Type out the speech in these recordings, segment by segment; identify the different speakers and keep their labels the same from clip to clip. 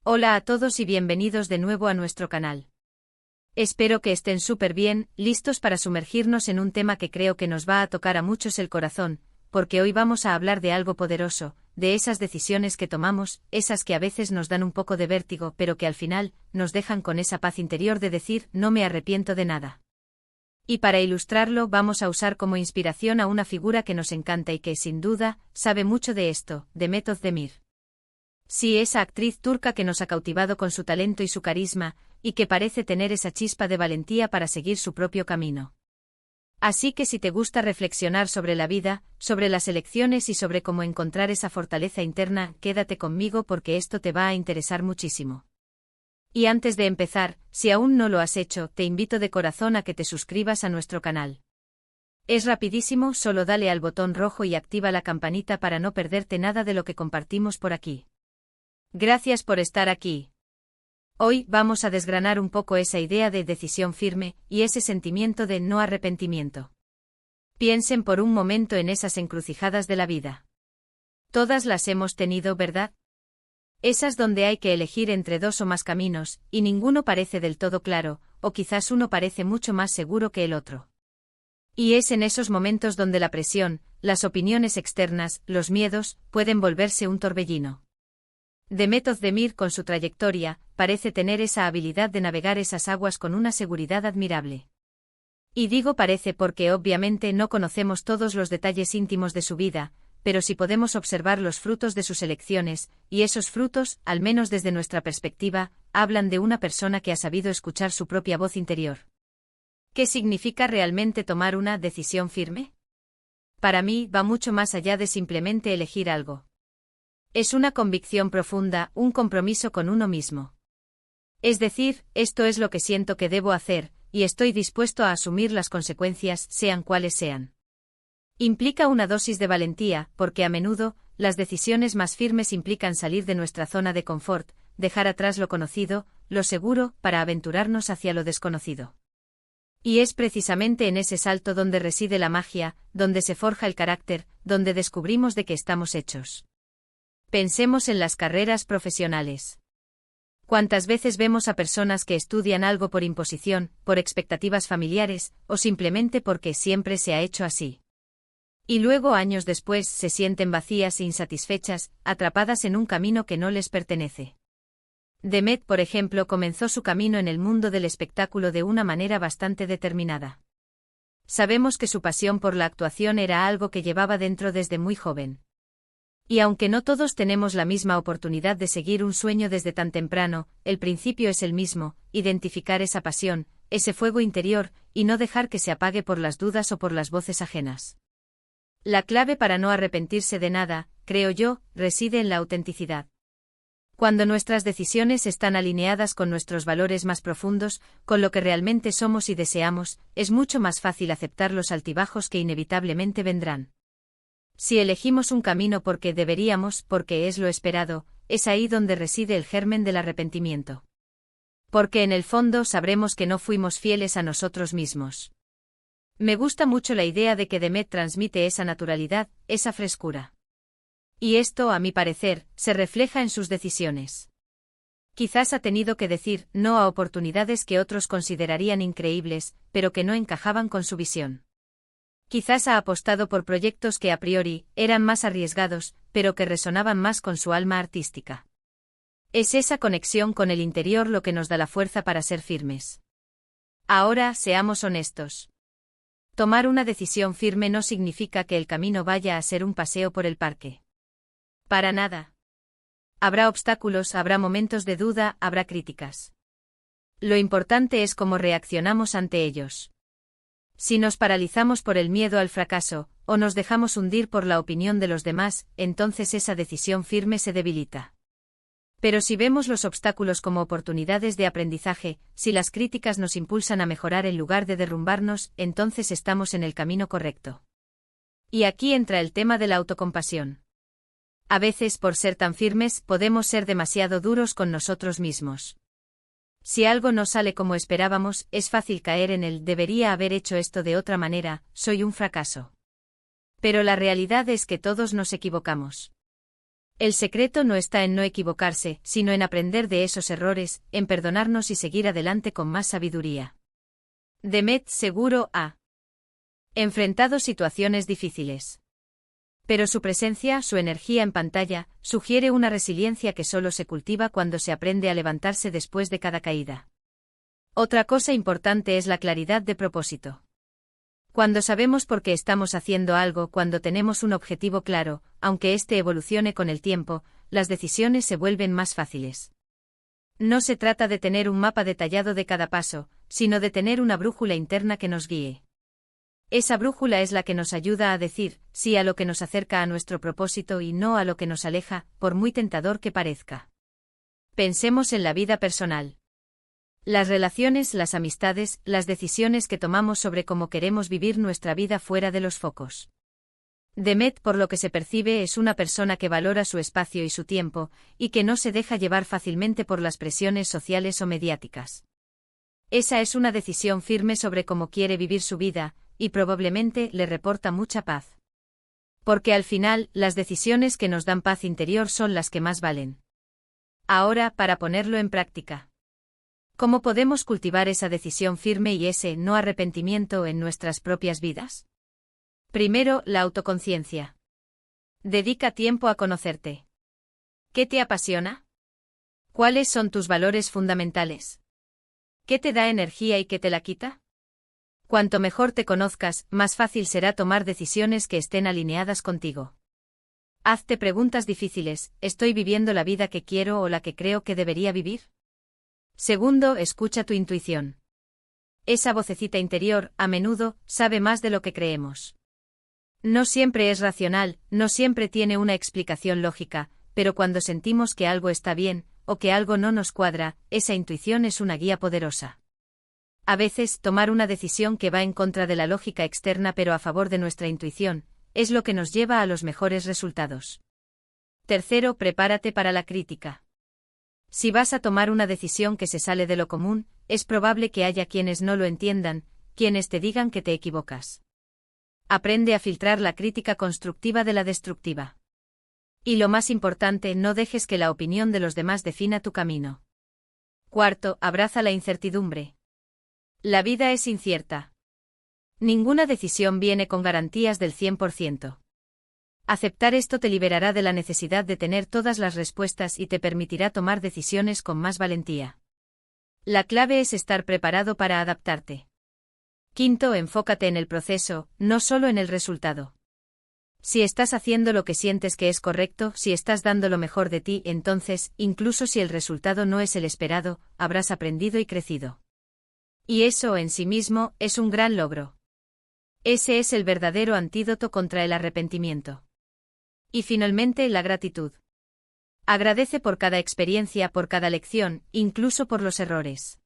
Speaker 1: Hola a todos y bienvenidos de nuevo a nuestro canal. Espero que estén súper bien, listos para sumergirnos en un tema que creo que nos va a tocar a muchos el corazón, porque hoy vamos a hablar de algo poderoso, de esas decisiones que tomamos, esas que a veces nos dan un poco de vértigo pero que al final nos dejan con esa paz interior de decir no me arrepiento de nada. Y para ilustrarlo vamos a usar como inspiración a una figura que nos encanta y que, sin duda, sabe mucho de esto, Demet Özdemir. Sí, esa actriz turca que nos ha cautivado con su talento y su carisma, y que parece tener esa chispa de valentía para seguir su propio camino. Así que si te gusta reflexionar sobre la vida, sobre las elecciones y sobre cómo encontrar esa fortaleza interna, quédate conmigo porque esto te va a interesar muchísimo. Y antes de empezar, si aún no lo has hecho, te invito de corazón a que te suscribas a nuestro canal. Es rapidísimo, solo dale al botón rojo y activa la campanita para no perderte nada de lo que compartimos por aquí. Gracias por estar aquí. Hoy vamos a desgranar un poco esa idea de decisión firme y ese sentimiento de no arrepentimiento. Piensen por un momento en esas encrucijadas de la vida. Todas las hemos tenido, ¿verdad? Esas donde hay que elegir entre dos o más caminos, y ninguno parece del todo claro, o quizás uno parece mucho más seguro que el otro. Y es en esos momentos donde la presión, las opiniones externas, los miedos, pueden volverse un torbellino. Demet Özdemir, con su trayectoria, parece tener esa habilidad de navegar esas aguas con una seguridad admirable. Y digo parece porque obviamente no conocemos todos los detalles íntimos de su vida, pero sí podemos observar los frutos de sus elecciones, y esos frutos, al menos desde nuestra perspectiva, hablan de una persona que ha sabido escuchar su propia voz interior. ¿Qué significa realmente tomar una decisión firme? Para mí va mucho más allá de simplemente elegir algo. Es una convicción profunda, un compromiso con uno mismo. Es decir, esto es lo que siento que debo hacer, y estoy dispuesto a asumir las consecuencias, sean cuales sean. Implica una dosis de valentía, porque a menudo, las decisiones más firmes implican salir de nuestra zona de confort, dejar atrás lo conocido, lo seguro, para aventurarnos hacia lo desconocido. Y es precisamente en ese salto donde reside la magia, donde se forja el carácter, donde descubrimos de qué estamos hechos. Pensemos en las carreras profesionales. ¿Cuántas veces vemos a personas que estudian algo por imposición, por expectativas familiares, o simplemente porque siempre se ha hecho así? Y luego años después se sienten vacías e insatisfechas, atrapadas en un camino que no les pertenece. Demet, por ejemplo, comenzó su camino en el mundo del espectáculo de una manera bastante determinada. Sabemos que su pasión por la actuación era algo que llevaba dentro desde muy joven. Y aunque no todos tenemos la misma oportunidad de seguir un sueño desde tan temprano, el principio es el mismo, identificar esa pasión, ese fuego interior, y no dejar que se apague por las dudas o por las voces ajenas. La clave para no arrepentirse de nada, creo yo, reside en la autenticidad. Cuando nuestras decisiones están alineadas con nuestros valores más profundos, con lo que realmente somos y deseamos, es mucho más fácil aceptar los altibajos que inevitablemente vendrán. Si elegimos un camino porque deberíamos, porque es lo esperado, es ahí donde reside el germen del arrepentimiento. Porque en el fondo sabremos que no fuimos fieles a nosotros mismos. Me gusta mucho la idea de que Demet transmite esa naturalidad, esa frescura. Y esto, a mi parecer, se refleja en sus decisiones. Quizás ha tenido que decir no a oportunidades que otros considerarían increíbles, pero que no encajaban con su visión. Quizás ha apostado por proyectos que a priori eran más arriesgados, pero que resonaban más con su alma artística. Es esa conexión con el interior lo que nos da la fuerza para ser firmes. Ahora, seamos honestos. Tomar una decisión firme no significa que el camino vaya a ser un paseo por el parque. Para nada. Habrá obstáculos, habrá momentos de duda, habrá críticas. Lo importante es cómo reaccionamos ante ellos. Si nos paralizamos por el miedo al fracaso, o nos dejamos hundir por la opinión de los demás, entonces esa decisión firme se debilita. Pero si vemos los obstáculos como oportunidades de aprendizaje, si las críticas nos impulsan a mejorar en lugar de derrumbarnos, entonces estamos en el camino correcto. Y aquí entra el tema de la autocompasión. A veces, por ser tan firmes, podemos ser demasiado duros con nosotros mismos. Si algo no sale como esperábamos, es fácil caer en el debería haber hecho esto de otra manera, soy un fracaso. Pero la realidad es que todos nos equivocamos. El secreto no está en no equivocarse, sino en aprender de esos errores, en perdonarnos y seguir adelante con más sabiduría. Demet Seguro ha enfrentado situaciones difíciles. Pero su presencia, su energía en pantalla, sugiere una resiliencia que solo se cultiva cuando se aprende a levantarse después de cada caída. Otra cosa importante es la claridad de propósito. Cuando sabemos por qué estamos haciendo algo, cuando tenemos un objetivo claro, aunque éste evolucione con el tiempo, las decisiones se vuelven más fáciles. No se trata de tener un mapa detallado de cada paso, sino de tener una brújula interna que nos guíe. Esa brújula es la que nos ayuda a decir sí a lo que nos acerca a nuestro propósito y no a lo que nos aleja, por muy tentador que parezca. Pensemos en la vida personal. Las relaciones, las amistades, las decisiones que tomamos sobre cómo queremos vivir nuestra vida fuera de los focos. Demet, por lo que se percibe, es una persona que valora su espacio y su tiempo, y que no se deja llevar fácilmente por las presiones sociales o mediáticas. Esa es una decisión firme sobre cómo quiere vivir su vida, y probablemente le reporta mucha paz. Porque al final, las decisiones que nos dan paz interior son las que más valen. Ahora, para ponerlo en práctica. ¿Cómo podemos cultivar esa decisión firme y ese no arrepentimiento en nuestras propias vidas? Primero, la autoconciencia. Dedica tiempo a conocerte. ¿Qué te apasiona? ¿Cuáles son tus valores fundamentales? ¿Qué te da energía y qué te la quita? Cuanto mejor te conozcas, más fácil será tomar decisiones que estén alineadas contigo. Hazte preguntas difíciles: ¿estoy viviendo la vida que quiero o la que creo que debería vivir? Segundo, escucha tu intuición. Esa vocecita interior, a menudo, sabe más de lo que creemos. No siempre es racional, no siempre tiene una explicación lógica, pero cuando sentimos que algo está bien, o que algo no nos cuadra, esa intuición es una guía poderosa. A veces, tomar una decisión que va en contra de la lógica externa pero a favor de nuestra intuición, es lo que nos lleva a los mejores resultados. Tercero, prepárate para la crítica. Si vas a tomar una decisión que se sale de lo común, es probable que haya quienes no lo entiendan, quienes te digan que te equivocas. Aprende a filtrar la crítica constructiva de la destructiva. Y lo más importante, no dejes que la opinión de los demás defina tu camino. Cuarto, abraza la incertidumbre. La vida es incierta. Ninguna decisión viene con garantías del 100%. Aceptar esto te liberará de la necesidad de tener todas las respuestas y te permitirá tomar decisiones con más valentía. La clave es estar preparado para adaptarte. Quinto, enfócate en el proceso, no solo en el resultado. Si estás haciendo lo que sientes que es correcto, si estás dando lo mejor de ti, entonces, incluso si el resultado no es el esperado, habrás aprendido y crecido. Y eso en sí mismo es un gran logro. Ese es el verdadero antídoto contra el arrepentimiento. Y finalmente, la gratitud. Agradece por cada experiencia, por cada lección, incluso por los errores.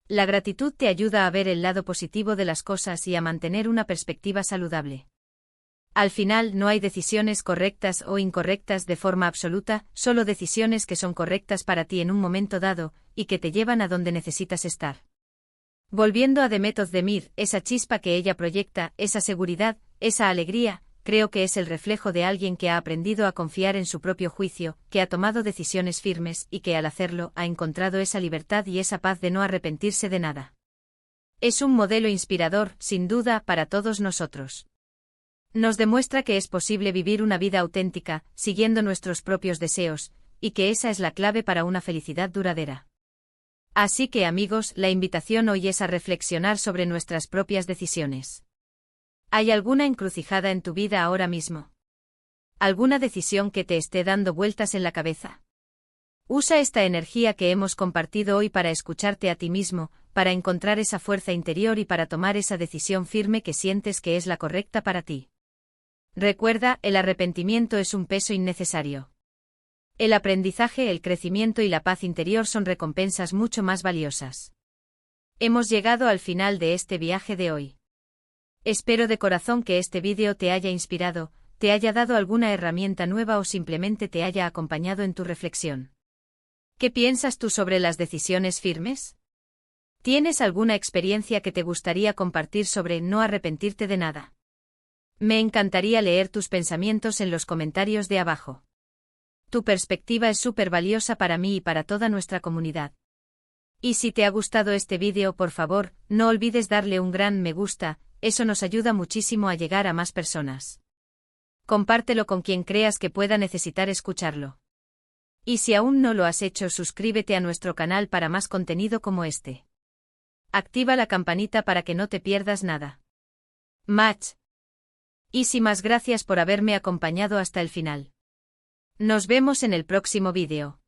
Speaker 1: La gratitud te ayuda a ver el lado positivo de las cosas y a mantener una perspectiva saludable. Al final, no hay decisiones correctas o incorrectas de forma absoluta, solo decisiones que son correctas para ti en un momento dado, y que te llevan a donde necesitas estar. Volviendo a Demet Özdemir, esa chispa que ella proyecta, esa seguridad, esa alegría, creo que es el reflejo de alguien que ha aprendido a confiar en su propio juicio, que ha tomado decisiones firmes y que al hacerlo ha encontrado esa libertad y esa paz de no arrepentirse de nada. Es un modelo inspirador, sin duda, para todos nosotros. Nos demuestra que es posible vivir una vida auténtica, siguiendo nuestros propios deseos, y que esa es la clave para una felicidad duradera. Así que, amigos, la invitación hoy es a reflexionar sobre nuestras propias decisiones. ¿Hay alguna encrucijada en tu vida ahora mismo? ¿Alguna decisión que te esté dando vueltas en la cabeza? Usa esta energía que hemos compartido hoy para escucharte a ti mismo, para encontrar esa fuerza interior y para tomar esa decisión firme que sientes que es la correcta para ti. Recuerda, el arrepentimiento es un peso innecesario. El aprendizaje, el crecimiento y la paz interior son recompensas mucho más valiosas. Hemos llegado al final de este viaje de hoy. Espero de corazón que este vídeo te haya inspirado, te haya dado alguna herramienta nueva o simplemente te haya acompañado en tu reflexión. ¿Qué piensas tú sobre las decisiones firmes? ¿Tienes alguna experiencia que te gustaría compartir sobre no arrepentirte de nada? Me encantaría leer tus pensamientos en los comentarios de abajo. Tu perspectiva es súper valiosa para mí y para toda nuestra comunidad. Y si te ha gustado este vídeo, por favor, no olvides darle un gran me gusta, eso nos ayuda muchísimo a llegar a más personas. Compártelo con quien creas que pueda necesitar escucharlo. Y si aún no lo has hecho, suscríbete a nuestro canal para más contenido como este. Activa la campanita para que no te pierdas nada. Match. Más gracias por haberme acompañado hasta el final. Nos vemos en el próximo vídeo.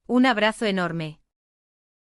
Speaker 1: Un abrazo enorme.